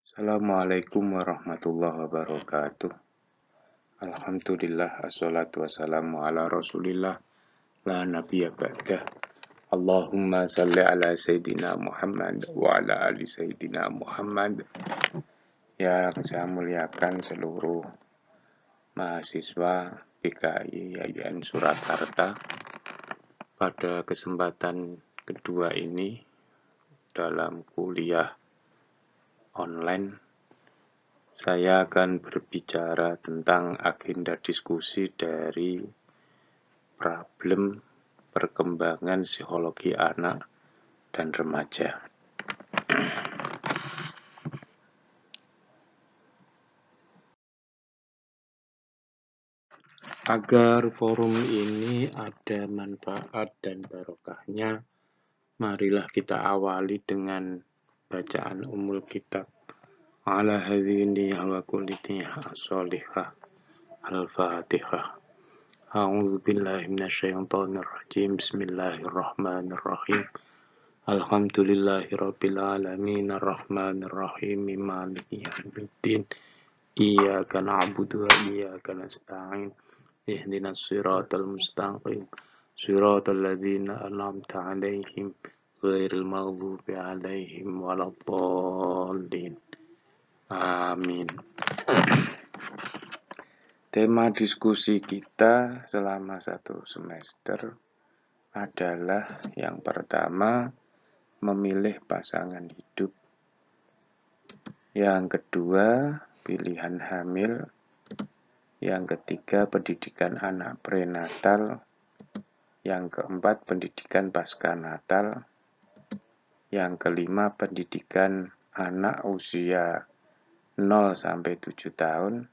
Assalamualaikum warahmatullahi wabarakatuh. Alhamdulillah, assalatu wassalamu ala rasulillah, la nabiyya ba'dah. Allahumma salli ala Sayyidina Muhammad wa ala ali Sayyidina Muhammad. Yang saya muliakan seluruh mahasiswa PKI YAIN Surakarta. Pada kesempatan kedua ini dalam kuliah online, saya akan berbicara tentang agenda diskusi dari problem perkembangan psikologi anak dan remaja. Agar forum ini ada manfaat dan barokahnya, marilah kita awali dengan bacaan umul kitab. Ala hadhini wa kullitiyah as-salihah. Al-Fatihah. A'udzu billahi minasyaitonir rajim. Bismillahirrahmanirrahim. Alhamdulillahirabbil alamin arrahmanir rahim maliki yaumiddin. Iyyaka na'budu wa iyyaka nasta'in. Ihdinas siratal mustaqim. Siratal ladzina an'amta 'alaihim ghairil maghdubi 'alaihim waladdallin. Amin. Tema diskusi kita selama satu semester adalah yang pertama, memilih pasangan hidup. Yang kedua, pilihan hamil. Yang ketiga, pendidikan anak prenatal. Yang keempat, pendidikan pasca natal. Yang kelima, pendidikan anak usia 0-7 tahun.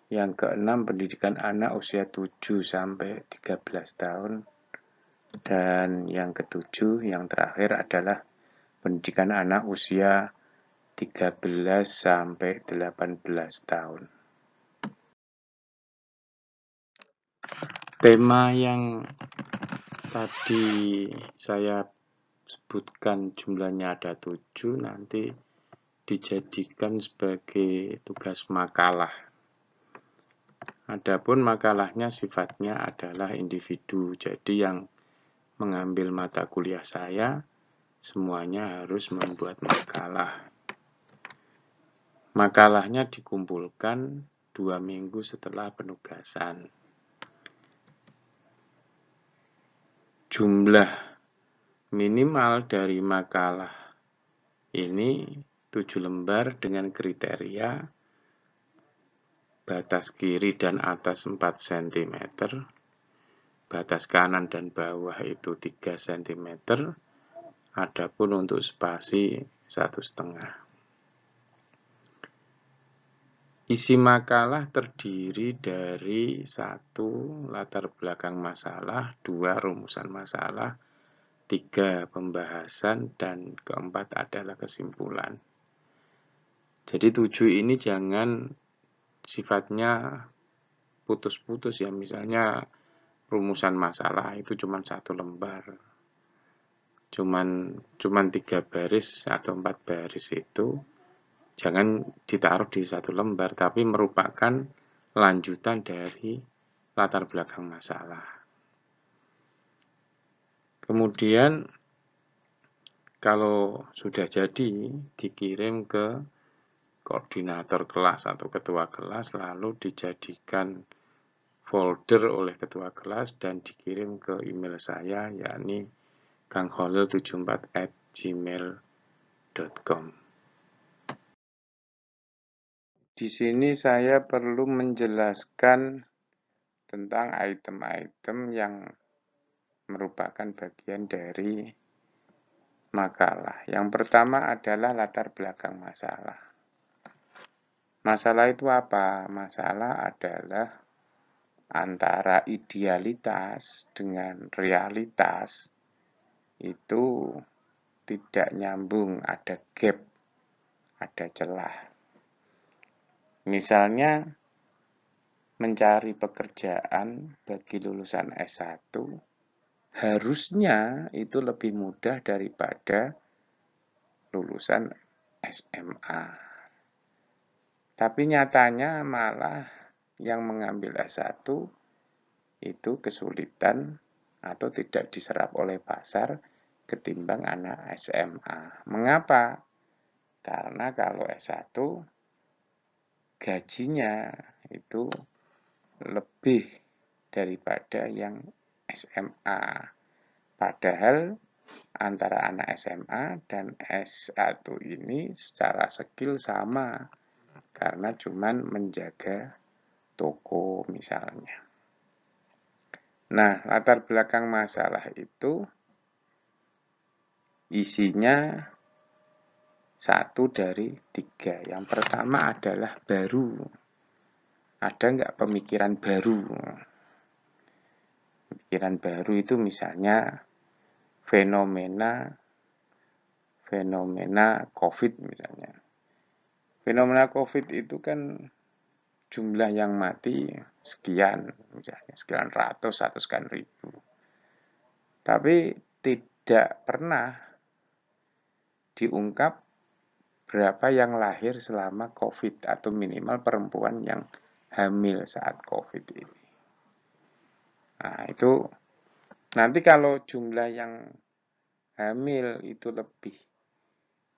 Yang keenam, pendidikan anak usia 7-13 tahun. Dan yang ketujuh, yang terakhir adalah pendidikan anak usia 13-18 tahun. Tema yang tadi saya sebutkan jumlahnya ada 7, nanti dijadikan sebagai tugas makalah. Adapun makalahnya sifatnya adalah individu, jadi yang mengambil mata kuliah saya semuanya harus membuat makalah. Makalahnya dikumpulkan 2 minggu setelah penugasan. Jumlah minimal dari makalah ini 7 lembar dengan kriteria batas kiri dan atas 4 cm, batas kanan dan bawah itu 3 cm, adapun untuk spasi 1,5. Isi makalah terdiri dari 1. Latar belakang masalah, 2. Rumusan masalah, 3. Pembahasan, dan keempat adalah kesimpulan. Jadi 7 ini jangan sifatnya putus-putus ya, misalnya rumusan masalah itu cuma 1 lembar, cuman 3 baris atau 4 baris itu jangan ditaruh di 1 lembar, tapi merupakan lanjutan dari latar belakang masalah. Kemudian kalau sudah jadi, dikirim ke koordinator kelas atau ketua kelas, lalu dijadikan folder oleh ketua kelas dan dikirim ke email saya, yakni kangholil74@gmail.com. Di sini saya perlu menjelaskan tentang item-item yang merupakan bagian dari makalah. Yang pertama adalah latar belakang masalah. Masalah itu apa? Masalah adalah antara idealitas dengan realitas itu tidak nyambung, ada gap, ada celah. Misalnya, mencari pekerjaan bagi lulusan S1 harusnya itu lebih mudah daripada lulusan SMA. Tapi nyatanya malah yang mengambil S1 itu kesulitan atau tidak diserap oleh pasar ketimbang anak SMA. Mengapa? Karena kalau S1 gajinya itu lebih daripada yang SMA. Padahal antara anak SMA dan S1 ini secara skill sama, karena cuman menjaga toko misalnya. Nah, latar belakang masalah itu isinya 1 dari 3. Yang pertama adalah baru. Ada nggak pemikiran baru? Pemikiran baru itu misalnya fenomena COVID misalnya. Fenomena COVID itu kan jumlah yang mati sekian, misalnya sekian ratus atau sekian ribu. Tapi tidak pernah diungkap berapa yang lahir selama COVID atau minimal perempuan yang hamil saat COVID ini. Nah, itu nanti kalau jumlah yang hamil itu lebih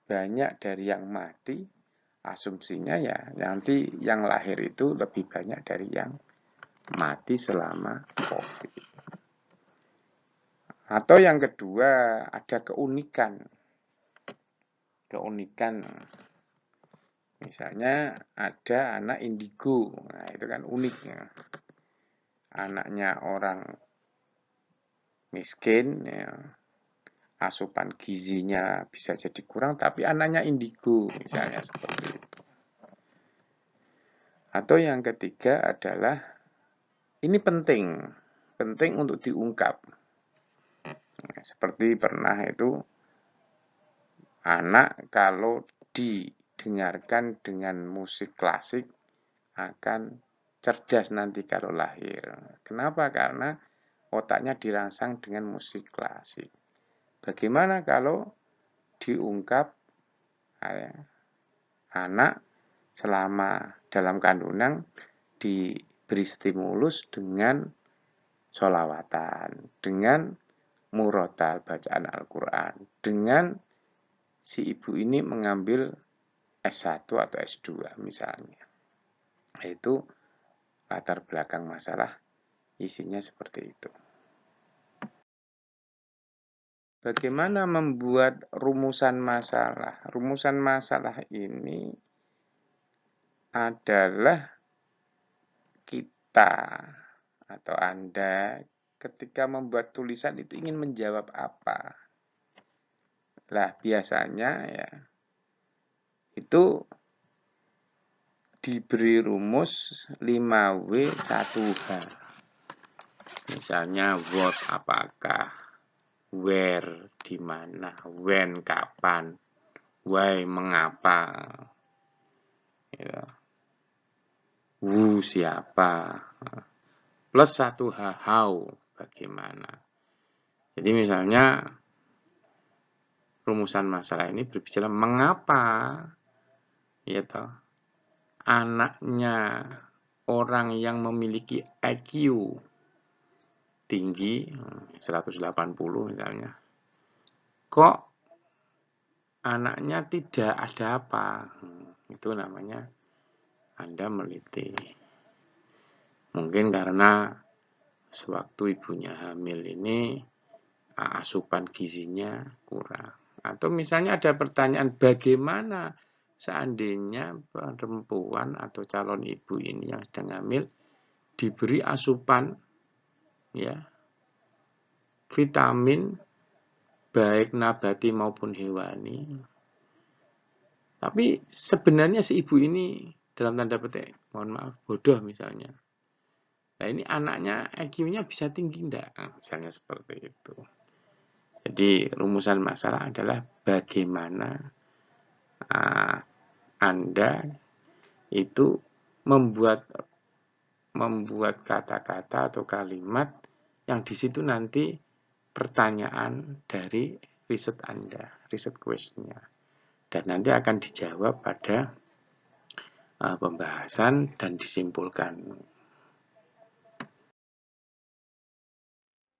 banyak dari yang mati, asumsinya ya nanti yang lahir itu lebih banyak dari yang mati selama COVID. Atau yang kedua, ada keunikan. Misalnya ada anak indigo. Nah, itu kan uniknya. Anaknya orang miskin, ya, asupan gizinya bisa jadi kurang, tapi anaknya indigo, misalnya seperti itu. Atau yang ketiga adalah, ini penting untuk diungkap. Nah, seperti pernah itu, anak kalau didengarkan dengan musik klasik akan cerdas nanti kalau lahir. Kenapa? Karena otaknya dirangsang dengan musik klasik. Bagaimana kalau diungkap anak selama dalam kandungan diberi stimulus dengan sholawatan, dengan murotal bacaan Al-Quran, dengan si ibu ini mengambil S1 atau S2 misalnya. Itu latar belakang masalah isinya seperti itu. Bagaimana membuat rumusan masalah? Rumusan masalah ini adalah kita atau Anda ketika membuat tulisan itu ingin menjawab apa? Lah, biasanya ya itu diberi rumus 5W 1H. Misalnya what apakah, where di mana, when kapan, why mengapa, ya. Who siapa, plus 1H how bagaimana. Jadi misalnya rumusan masalah ini berbicara mengapa ya toh anaknya orang yang memiliki IQ tinggi 180 misalnya, kok anaknya tidak ada apa? Itu namanya Anda meliti. Mungkin karena sewaktu ibunya hamil ini asupan gizinya kurang. Atau misalnya ada pertanyaan, bagaimana seandainya perempuan atau calon ibu ini yang sedang hamil diberi asupan ya vitamin baik nabati maupun hewani, tapi sebenarnya si ibu ini dalam tanda petik, mohon maaf, bodoh misalnya. Nah, ini anaknya IQ-nya bisa tinggi enggak? Misalnya seperti itu. Jadi rumusan masalah adalah bagaimana Anda itu membuat kata-kata atau kalimat yang di situ nanti pertanyaan dari riset Anda, riset question-nya. Dan nanti akan dijawab pada pembahasan dan disimpulkan.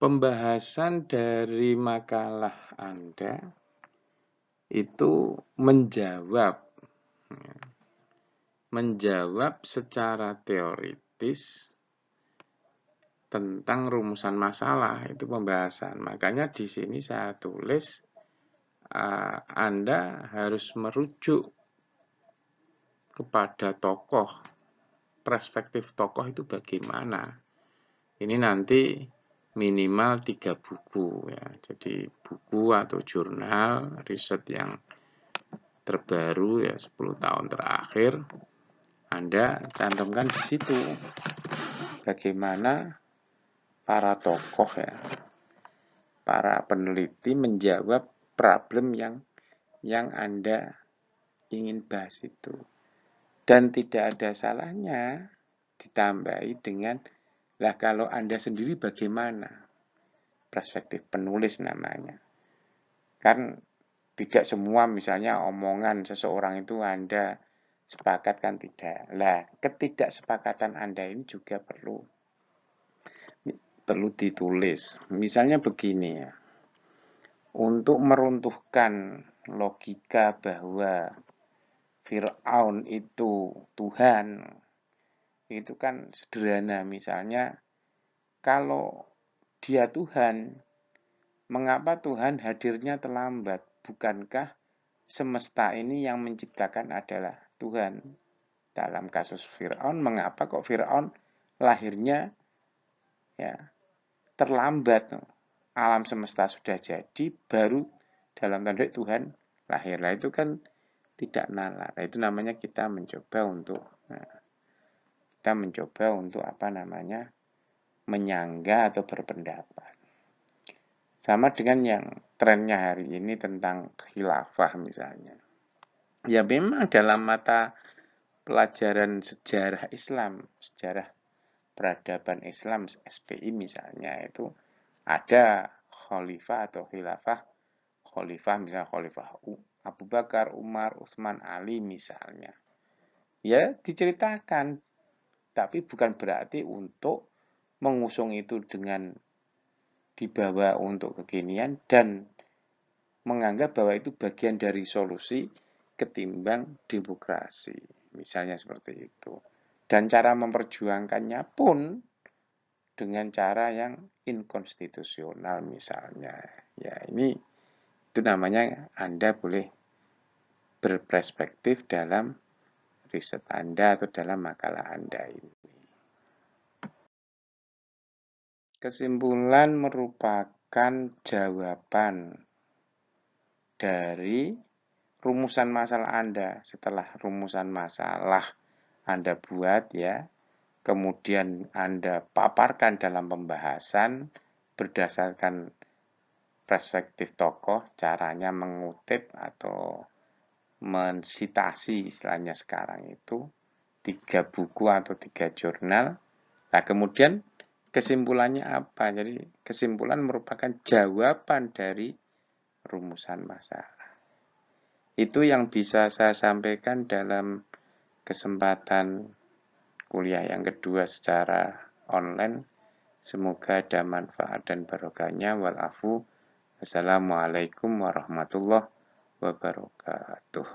Pembahasan dari makalah Anda itu menjawab secara teoritis tentang rumusan masalah, itu pembahasan. Makanya di sini saya tulis Anda harus merujuk kepada tokoh, perspektif tokoh itu bagaimana. Ini nanti minimal 3 buku ya. Jadi buku atau jurnal riset yang terbaru ya 10 tahun terakhir Anda cantumkan di situ. Bagaimana para tokoh ya, para peneliti menjawab problem yang Anda ingin bahas itu. Dan tidak ada salahnya ditambahi dengan, lah kalau Anda sendiri bagaimana? Perspektif penulis namanya. Kan tidak semua misalnya omongan seseorang itu Anda sepakat, kan tidak. Lah, ketidaksepakatan Anda ini juga perlu ditulis. Misalnya begini ya. Untuk meruntuhkan logika bahwa Fir'aun itu Tuhan, itu kan sederhana. Misalnya, kalau dia Tuhan, mengapa Tuhan hadirnya terlambat? Bukankah semesta ini yang menciptakan adalah Tuhan? Dalam kasus Fir'aun, mengapa kok Fir'aun lahirnya ya terlambat? Alam semesta sudah jadi, baru dalam tanda Tuhan lahir. Nah, itu kan tidak nalar. Nah, itu namanya kita mencoba untuk menyanggah atau berpendapat. Sama dengan yang trennya hari ini tentang khilafah misalnya. Ya memang dalam mata pelajaran sejarah Islam, sejarah peradaban Islam, SPI misalnya, itu ada khalifah atau khilafah. Khalifah misalnya khalifah Abu Bakar, Umar, Utsman, Ali misalnya. Ya diceritakan, tapi bukan berarti untuk mengusung itu dengan dibawa untuk kekinian dan menganggap bahwa itu bagian dari solusi ketimbang demokrasi. Misalnya seperti itu. Dan cara memperjuangkannya pun dengan cara yang inkonstitusional misalnya. Ya ini itu namanya Anda boleh berperspektif dalam riset Anda atau dalam makalah Anda ini. Kesimpulan merupakan jawaban dari rumusan masalah Anda. Setelah rumusan masalah Anda buat ya, kemudian Anda paparkan dalam pembahasan berdasarkan perspektif tokoh, caranya mengutip atau mensitasi istilahnya sekarang itu 3 buku atau 3 jurnal. Nah, kemudian kesimpulannya apa? Jadi kesimpulan merupakan jawaban dari rumusan masalah. Itu yang bisa saya sampaikan dalam kesempatan kuliah yang kedua secara online. Semoga ada manfaat dan barokahnya. Walafu. Assalamualaikum warahmatullahi wabarakatuh.